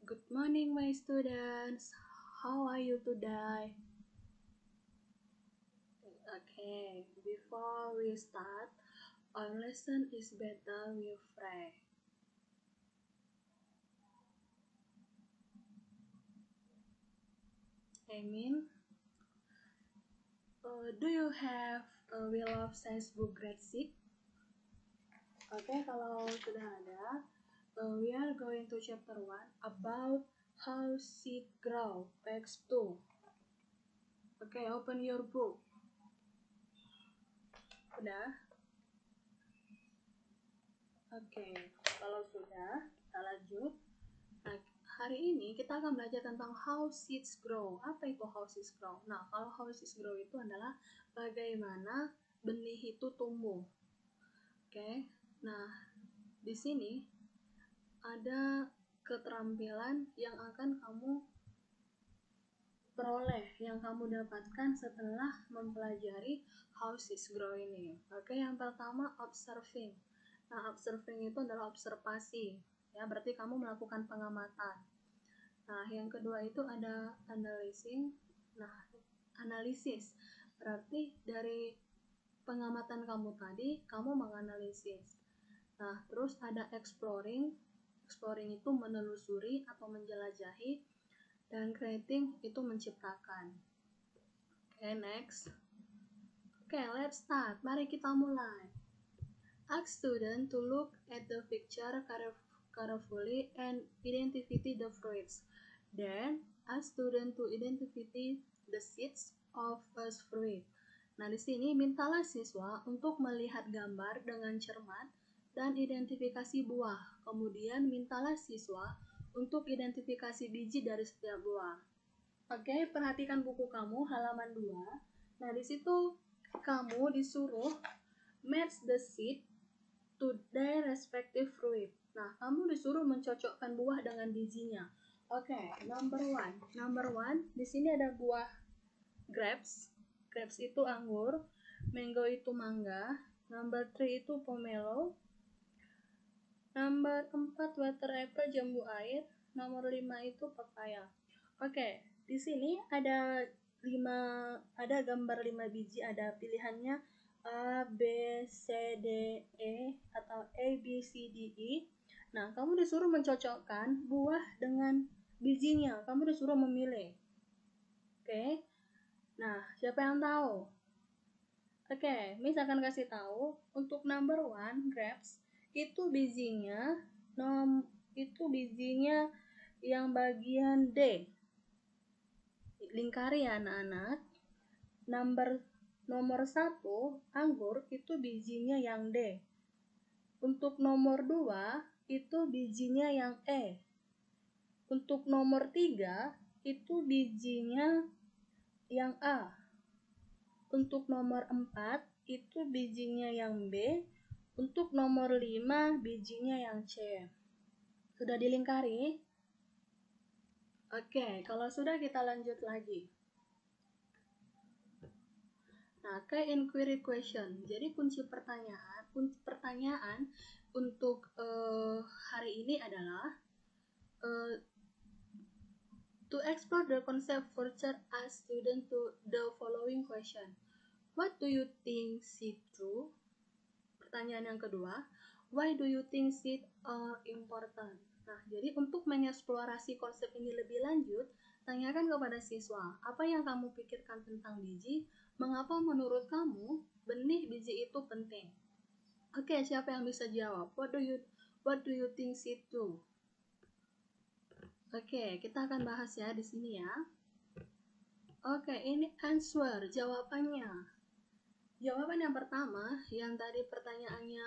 Good morning, my students. How are you today? Okay, before we start, our lesson is better with Frey. I mean, do you have a Wheel of Science book grade 6? Okay, kalau sudah ada, we are going to chapter 1 about how seed grow, page 2. Okay, open your book. Udah? Oke, kalau sudah, kita lanjut. Nah, hari ini kita akan belajar tentang how seeds grow. Apa itu how seeds grow? Nah, kalau how seeds grow itu adalah bagaimana benih itu tumbuh. Oke, nah di sini ada keterampilan yang akan kamu peroleh, yang kamu dapatkan setelah mempelajari how seeds grow ini. Oke, yang pertama observing. Nah, observing itu adalah observasi. Ya, berarti kamu melakukan pengamatan. Nah, yang kedua itu ada analyzing. Nah, analisis berarti dari pengamatan kamu tadi, kamu menganalisis. Nah, terus ada exploring. Exploring itu menelusuri atau menjelajahi, dan creating itu menciptakan. Oke, next. Oke, let's start. Mari kita mulai. Ask student to look at the picture carefully and identify the fruits. Then, ask student to identify the seeds of a fruit. Nah, di sini mintalah siswa untuk melihat gambar dengan cermat dan identifikasi buah. Kemudian mintalah siswa untuk identifikasi biji dari setiap buah. Oke, perhatikan buku kamu halaman 2. Nah, di situ kamu disuruh match the seed to their respective fruit. Nah, kamu disuruh mencocokkan buah dengan bijinya. Oke, number one, di sini ada buah grapes. Grapes itu anggur, mango itu mangga, number 3 itu pomelo, number 4 water apple jambu air, nomor 5 itu papaya. Oke, di sini ada gambar 5 biji, ada pilihannya A, B, C, D, E, atau A, B, C, D, E. Nah, kamu disuruh mencocokkan buah dengan bijinya. Kamu disuruh memilih. Oke. Nah, siapa yang tahu? Oke, Miss akan kasih tahu. Untuk number 1, grapes, itu bijinya yang bagian D. Lingkari ya, anak-anak. Nomor 1, anggur, itu bijinya yang D. Untuk nomor 2, itu bijinya yang E. Untuk nomor 3, itu bijinya yang A. Untuk nomor 4, itu bijinya yang B. Untuk nomor 5, bijinya yang C. Sudah dilingkari? Oke, kalau sudah kita lanjut lagi. Nah, ke inquiry question. Jadi kunci pertanyaan untuk hari ini adalah to explore the concept further, ask student to the following question. What do you think seed true? Pertanyaan yang kedua, why do you think seed are important? Nah, jadi untuk mengeksplorasi konsep ini lebih lanjut, tanyakan kepada siswa, apa yang kamu pikirkan tentang biji? Mengapa menurut kamu benih biji itu penting? Oke, siapa yang bisa jawab? What do you think seed do? Oke, kita akan bahas ya di sini ya. Oke, ini answer, jawabannya. Jawaban yang pertama, yang tadi pertanyaannya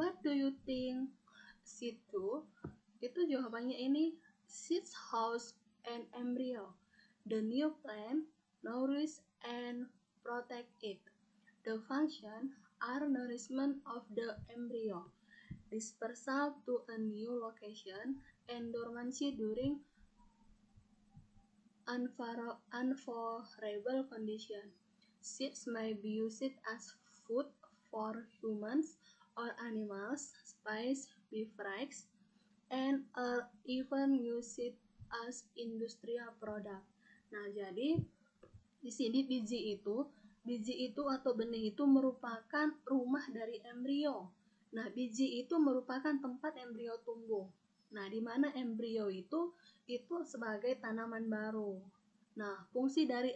what do you think seed do? Itu jawabannya ini, seeds house an embryo. The new plant nourish and protect it. The function are nourishment of the embryo, dispersal to a new location, and dormancy during unfavorable condition. Seeds may be used as food for humans or animals, spice, beverage, and are even use it as industrial product. Nah, jadi di sini biji itu atau benih itu merupakan rumah dari embrio. Nah, biji itu merupakan tempat embrio tumbuh. Nah, di mana embrio itu sebagai tanaman baru. Nah, fungsi dari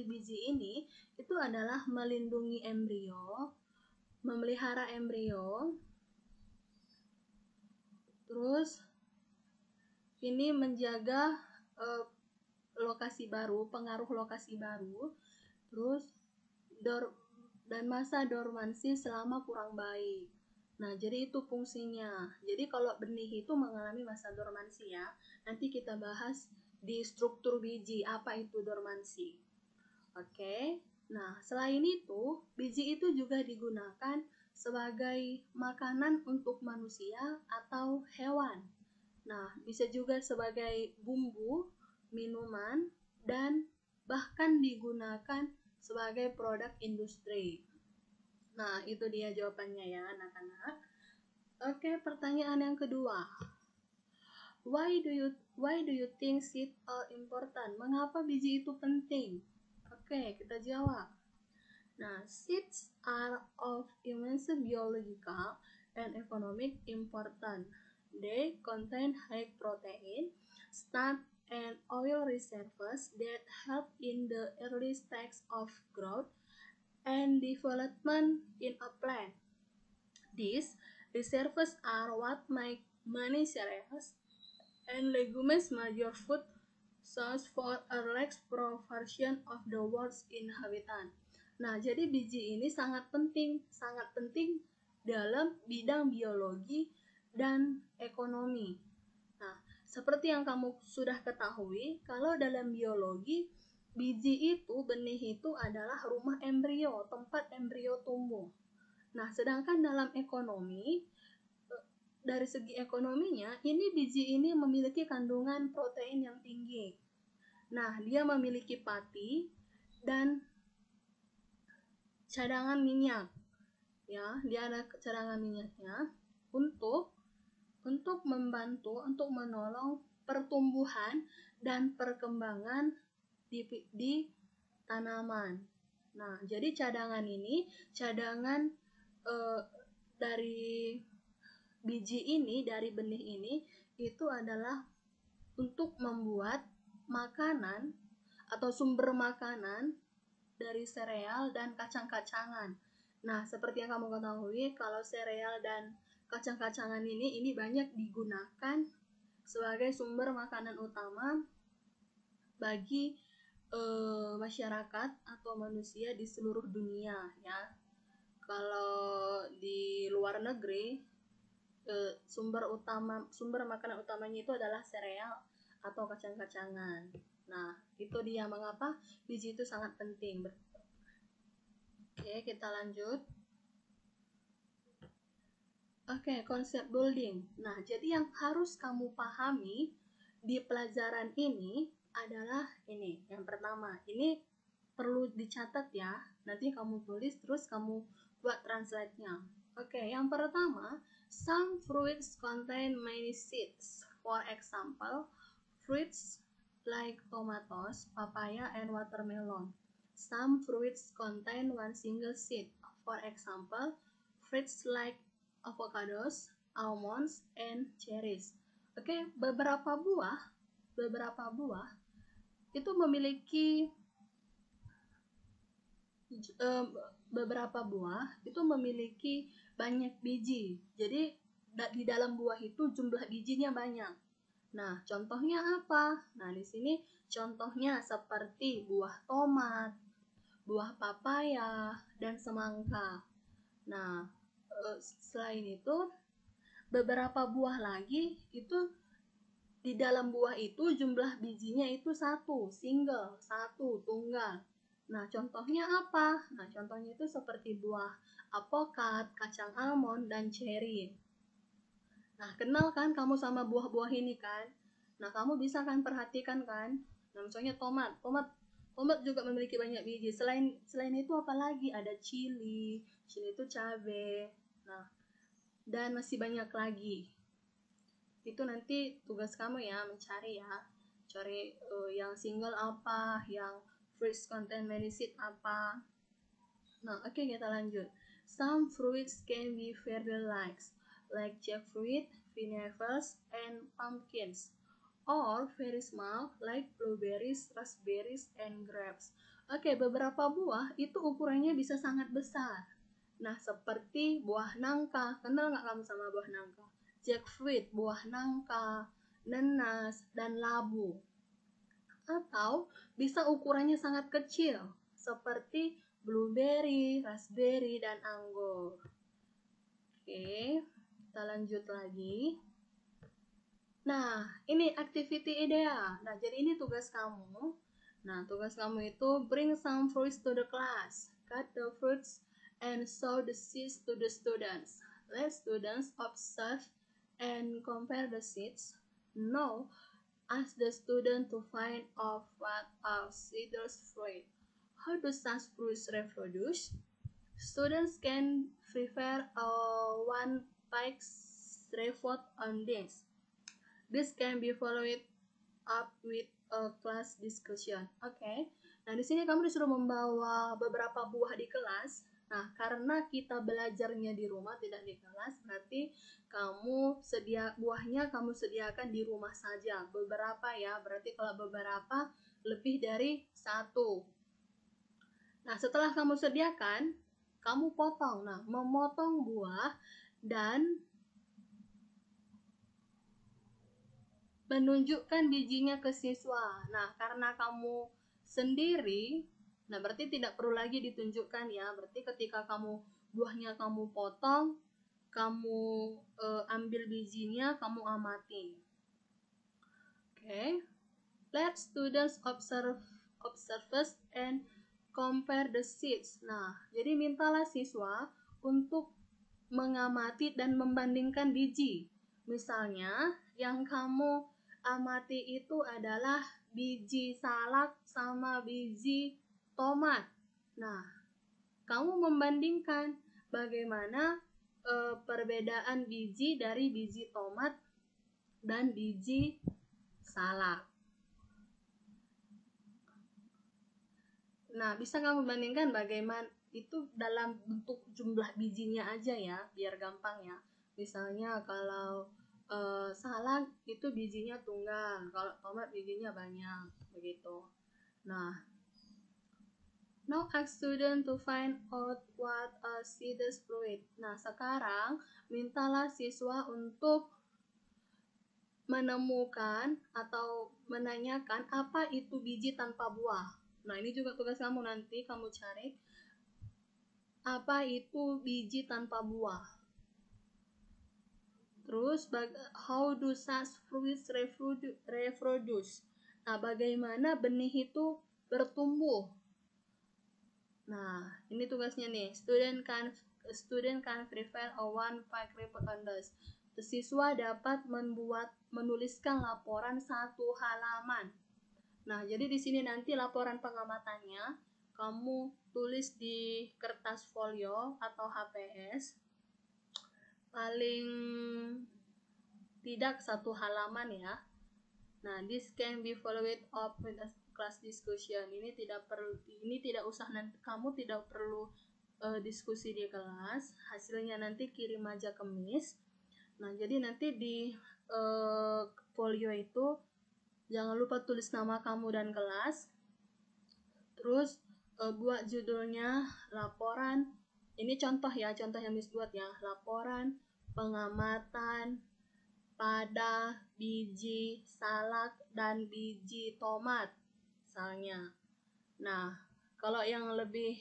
biji ini itu adalah melindungi embrio, memelihara embrio, terus ini menjaga pengaruh lokasi baru, terus dan masa dormansi selama kurang baik. Nah, jadi itu fungsinya. Jadi kalau benih itu mengalami masa dormansi ya. Nanti kita bahas di struktur biji, apa itu dormansi. Oke. Nah, selain itu, biji itu juga digunakan sebagai makanan untuk manusia atau hewan. Nah, bisa juga sebagai bumbu, minuman, dan bahkan digunakan sebagai produk industri. Nah, itu dia jawabannya ya, anak-anak. Oke, pertanyaan yang kedua. Why do you think seeds are important? Mengapa biji itu penting? Oke, kita jawab. Nah, seeds are of immense biological and economic importance. They contain high protein, starch, and oil reserves that help in the early stage of growth and development in a plant. These reserves are what make many cereals and legumes major food source for a large proportion of the world's inhabitant. Nah, jadi biji ini sangat penting dalam bidang biologi dan ekonomi. Nah, seperti yang kamu sudah ketahui, kalau dalam biologi, benih itu adalah rumah embrio, tempat embrio tumbuh. Nah, sedangkan dalam ekonomi, dari segi ekonominya, biji ini memiliki kandungan protein yang tinggi. Nah, dia memiliki pati dan cadangan minyak. Ya, dia ada cadangan minyaknya untuk menolong pertumbuhan dan perkembangan di tanaman. Nah, jadi cadangan dari dari benih ini itu adalah untuk membuat makanan atau sumber makanan dari sereal dan kacang-kacangan. Nah, seperti yang kamu ketahui, kalau sereal dan kacang-kacangan ini banyak digunakan sebagai sumber makanan utama bagi masyarakat atau manusia di seluruh dunia ya. Kalau di luar negeri, sumber makanan utamanya itu adalah sereal atau kacang-kacangan. Nah, itu dia mengapa biji itu sangat penting. Oke, kita lanjut. Oke, konsep building. Nah, jadi yang harus kamu pahami di pelajaran ini adalah ini. Yang pertama, ini perlu dicatat ya. Nanti kamu tulis terus kamu buat translate-nya. Oke, yang pertama, some fruits contain many seeds. For example, fruits like tomatoes, papaya, and watermelon. Some fruits contain one single seed. For example, fruits like avocados, almonds, and cherries. Oke, beberapa buah itu memiliki banyak biji. Jadi di dalam buah itu jumlah bijinya banyak. Nah, contohnya apa? Nah, di sini contohnya seperti buah tomat, buah papaya, dan semangka. Nah, selain itu, beberapa buah lagi itu di dalam buah itu jumlah bijinya itu single, tunggal. Nah, contohnya apa? Nah, contohnya itu seperti buah apokat, kacang almond, dan cherry. Nah, kenal kan kamu sama buah-buah ini kan? Nah, kamu bisa kan perhatikan kan? Nah, misalnya tomat juga memiliki banyak biji. Selain itu apalagi? Ada chili itu cabai. Nah, dan masih banyak lagi. Itu nanti tugas kamu ya, mencari ya. Cari yang single apa, yang fruits contain many seeds apa. Nah, oke, kita lanjut. Some fruits can be very light, like jackfruit, pineapples, and pumpkins, or very small, like blueberries, raspberries, and grapes. Oke, beberapa buah itu ukurannya bisa sangat besar. Nah, seperti buah nangka. Kenal nggak kamu sama buah nangka? Jackfruit, buah nangka, nanas, dan labu. Atau bisa ukurannya sangat kecil, seperti blueberry, raspberry, dan anggur. Oke, kita lanjut lagi. Nah, ini activity idea. Nah, jadi ini tugas kamu. Nah, tugas kamu itu bring some fruits to the class. Cut the fruits and show the seeds to the students. Let students observe and compare the seeds. Now, ask the student to find out what are citrus fruit. How do such fruits reproduce? Students can prepare one pike's report on this. This can be followed up with a class discussion. Oke. Nah, di sini kamu disuruh membawa beberapa buah di kelas. Nah, karena kita belajarnya di rumah tidak di kelas, berarti buahnya kamu sediakan di rumah saja. Beberapa ya, berarti kalau beberapa lebih dari satu. Nah, setelah kamu sediakan, kamu potong. Nah, memotong buah dan menunjukkan bijinya ke siswa. Nah, karena kamu sendiri, nah berarti tidak perlu lagi ditunjukkan ya. Berarti ketika buahnya kamu potong, kamu ambil bijinya, kamu amati. Oke. Let students observe first and compare the seeds. Nah, jadi mintalah siswa untuk mengamati dan membandingkan biji. Misalnya, yang kamu amati itu adalah biji salak sama biji tomat. Nah, kamu membandingkan bagaimana perbedaan biji dari biji tomat dan biji salak. Nah, bisa kamu bandingkan bagaimana itu dalam bentuk jumlah bijinya aja ya, biar gampang ya. Misalnya kalau salak itu bijinya tunggal, kalau tomat bijinya banyak, begitu. Now ask student to find out what a citrus fruit. Nah, sekarang mintalah siswa untuk menemukan atau menanyakan apa itu biji tanpa buah. Nah, ini juga tugas kamu nanti, kamu cari apa itu biji tanpa buah. Terus, how do such fruits reproduce? Nah, bagaimana benih itu bertumbuh? Nah, ini tugasnya nih. Student can prepare a one-page report on this. Siswa dapat menuliskan laporan 1 halaman. Nah, jadi di sini nanti laporan pengamatannya kamu tulis di kertas folio atau HPS. Paling tidak 1 halaman ya. Nah, this can be followed up with a class discussion. Ini tidak usah nanti kamu tidak perlu diskusi di kelas. Hasilnya nanti kirim aja ke Miss. Nah, jadi nanti di folio itu jangan lupa tulis nama kamu dan kelas. Terus buat judulnya laporan. Ini contoh ya, contoh yang Miss buat ya. Laporan pengamatan pada biji salak dan biji tomat misalnya. Nah, kalau yang lebih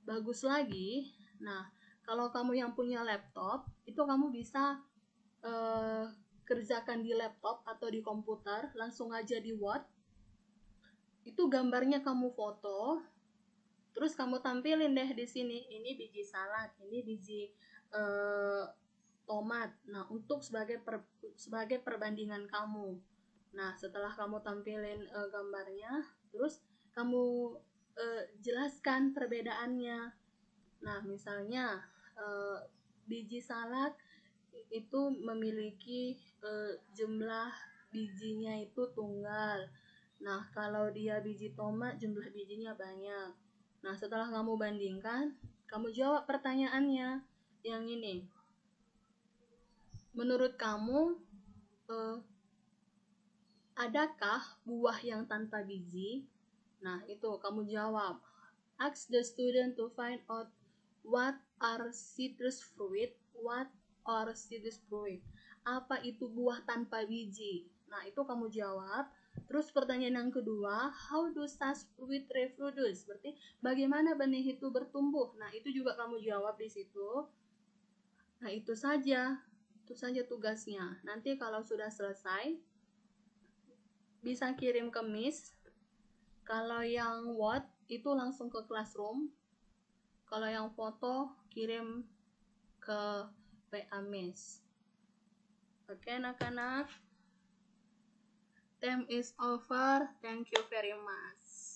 bagus lagi, nah kalau kamu yang punya laptop, itu kamu bisa kerjakan di laptop atau di komputer, langsung aja di Word. Itu gambarnya kamu foto, terus kamu tampilin deh di sini. Ini biji salak, ini biji tomat. Nah, untuk sebagai perbandingan kamu. Nah, setelah kamu tampilin gambarnya, terus kamu jelaskan perbedaannya. Nah, misalnya biji salak itu memiliki jumlah bijinya itu tunggal. Nah, kalau dia biji tomat jumlah bijinya banyak. Nah, setelah kamu bandingkan, kamu jawab pertanyaannya yang ini. Menurut kamu, adakah buah yang tanpa biji? Nah, itu kamu jawab. Ask the student to find out what are citrus fruit. What are citrus fruit? Apa itu buah tanpa biji? Nah, itu kamu jawab. Terus pertanyaan yang kedua, how do such fruit reproduce? Berarti bagaimana benih itu bertumbuh? Nah, itu juga kamu jawab di situ. Nah, itu saja tugasnya. Nanti kalau sudah selesai, bisa kirim ke Miss. Kalau yang Word itu langsung ke classroom. Kalau yang foto kirim ke WA Miss. Oke, anak-anak. Time is over. Thank you very much.